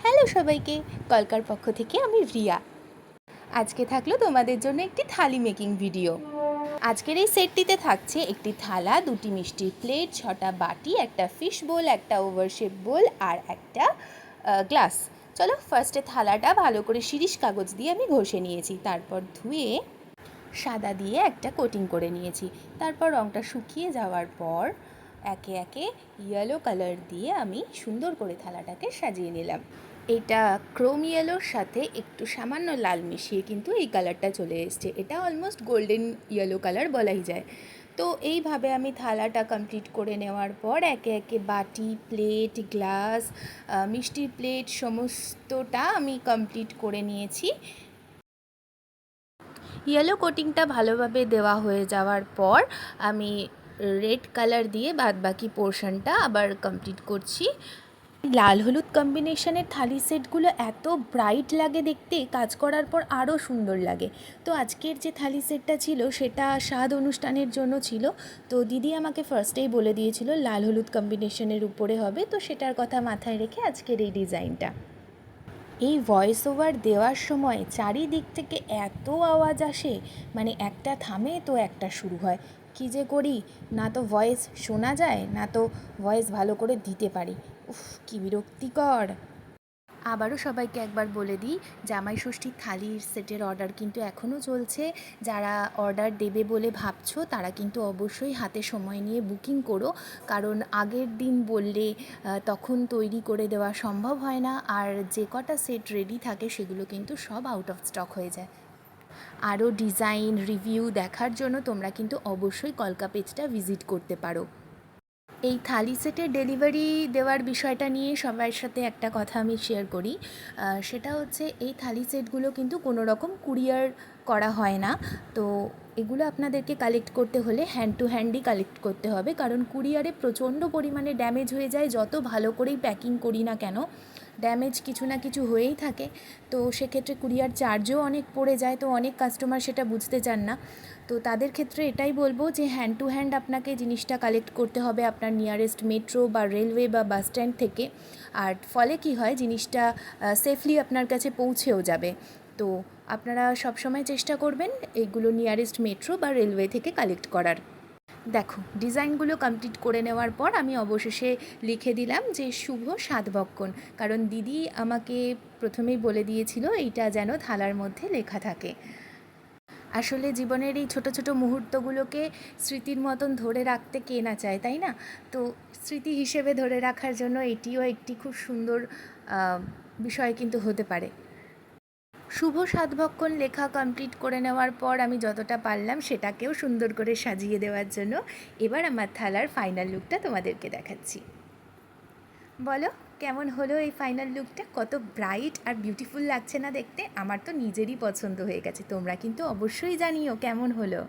Hello সবাইকে, কলকার পক্ষ থেকে আমি রিয়া। আজকে থাকলো তোমাদের জন্য একটি থালি মেকিং ভিডিও। আজকের এই সেটটিতে থাকছে একটি থালা, দুটি মিষ্টির প্লেট, 6টা বাটি, একটা ফিশ বোল, একটা ওভারশেপ বোল আর একটা গ্লাস। চলো ফার্স্টে থালাটা ভালো করে শিরিষ কাগজ দিয়ে আমি ঘষে নিয়েছি, তারপর ধুয়ে সাদা দিয়ে একটা কোটিং করে নিয়েছি। তারপর রঙটা শুকিয়ে যাওয়ার পর একে একে ইয়েলো কালার দিয়ে আমি সুন্দর করে থালাটাকে সাজিয়ে নিলাম। এটা ক্রোম ইয়েলোর সাথে একটু সামান্য লাল মিশিয়ে কিন্তু এই কালারটা চলে এসছে। এটা অলমোস্ট গোল্ডেন ইয়েলো কালার বলাই যায়। তো এইভাবে আমি থালাটা কমপ্লিট করে নেওয়ার পর একে একে বাটি, প্লেট, গ্লাস, মিষ্টির প্লেট সমস্তটা আমি কমপ্লিট করে নিয়েছি। ইয়েলো কোটিংটা ভালোভাবে দেওয়া হয়ে যাওয়ার পর আমি রেড কালার দিয়ে বাদবাকি পোর্শনটা আবার কমপ্লিট করছি। লাল হলুদ কম্বিনেশনের থালি সেটগুলো এত ব্রাইট লাগে দেখতে, কাজ করার পর আরও সুন্দর লাগে। তো আজকের যে থালি সেটটা ছিল সেটা স্বাদ অনুষ্ঠানের জন্য ছিল। তো দিদি আমাকে ফার্স্টেই বলে দিয়েছিল লাল হলুদ কম্বিনেশনের উপরে হবে, তো সেটার কথা মাথায় রেখে আজকের এই ডিজাইনটা। এই ভয়েস ওভার দেওয়ার সময় চারিদিক থেকে এত আওয়াজ আসে, মানে একটা থামে তো একটা শুরু হয়। কী যে করি, না তো ভয়েস শোনা যায়, না তো ভয়েস ভালো করে দিতে পারি। উফ, কী বিরক্তিকর। আবারও সবাইকে একবার বলে দিই, জামাই ষষ্ঠীর থালির সেটের অর্ডার কিন্তু এখনও চলছে। যারা অর্ডার দেবে বলে ভাবছো তারা কিন্তু অবশ্যই হাতে সময় নিয়ে বুকিং করো, কারণ আগের দিন বললে তখন তৈরি করে দেওয়া সম্ভব হয় না, আর যে কটা সেট রেডি থাকে সেগুলো কিন্তু সব আউট অফ স্টক হয়ে যায়। আরও ডিজাইন রিভিউ দেখার জন্য তোমরা কিন্তু অবশ্যই কলকা পেজটা ভিজিট করতে পারো। এই থালি সেটের ডেলিভারি দেওয়ার বিষয়টা নিয়ে সবার সাথে একটা কথা আমি শেয়ার করি। সেটা হচ্ছে এই থালি সেটগুলো কিন্তু কোনো রকম কুরিয়ার করা হয় না। তো এগুলো আপনাদেরকে কালেক্ট করতে হলে হ্যান্ড টু হ্যান্ডই কালেক্ট করতে হবে, কারণ কুরিয়ারে প্রচণ্ড পরিমাণে ড্যামেজ হয়ে যায়। যত ভালো করেই প্যাকিং করি না কেন, ড্যামেজ কিছু না কিছু হয়েই থাকে। তো সেক্ষেত্রে কুরিয়ার চার্জও অনেক পড়ে যায়, তো অনেক কাস্টমার সেটা বুঝতে চান না। তো তাদের ক্ষেত্রে এটাই বলবো যে হ্যান্ড টু হ্যান্ড আপনাকে জিনিসটা কালেক্ট করতে হবে আপনার নিয়ারেস্ট মেট্রো বা রেলওয়ে বা বাস স্ট্যান্ড থেকে। আর ফলে কি হয়, জিনিসটা সেফলি আপনার কাছে পৌঁছেও যাবে। তো আপনারা সবসময় চেষ্টা করবেন এইগুলো নিয়ারেস্ট মেট্রো বা রেলওয়ে থেকে কালেক্ট করার। দেখো, ডিজাইনগুলো কমপ্লিট করে নেওয়ার পর আমি অবশেষে লিখে দিলাম যে শুভ সাতবক্ষণ, কারণ দিদি আমাকে প্রথমেই বলে দিয়েছিল এইটা যেন থালার মধ্যে লেখা থাকে। আসলে জীবনের এই ছোট ছোট মুহূর্তগুলোকে স্মৃতির মতন ধরে রাখতে কে না চায়, তাই না? তো স্মৃতি হিসেবে ধরে রাখার জন্য এটিও একটি খুব সুন্দর বিষয় কিন্তু হতে পারে। শুভ সাতভক্ষণ লেখা কমপ্লিট করে নেওয়ার পর আমি যতটা পারলাম সেটাকেও সুন্দর করে সাজিয়ে দেওয়ার জন্য এবার আমার থালার ফাইনাল লুকটা তোমাদেরকে দেখাচ্ছি। বলো কেমন হলো এই ফাইনাল লুকটা? কত ব্রাইট আর বিউটিফুল লাগছে না দেখতে? আমার তো নিজেরই পছন্দ হয়ে গেছে। তোমরা কিন্তু অবশ্যই জানিও কেমন হলো।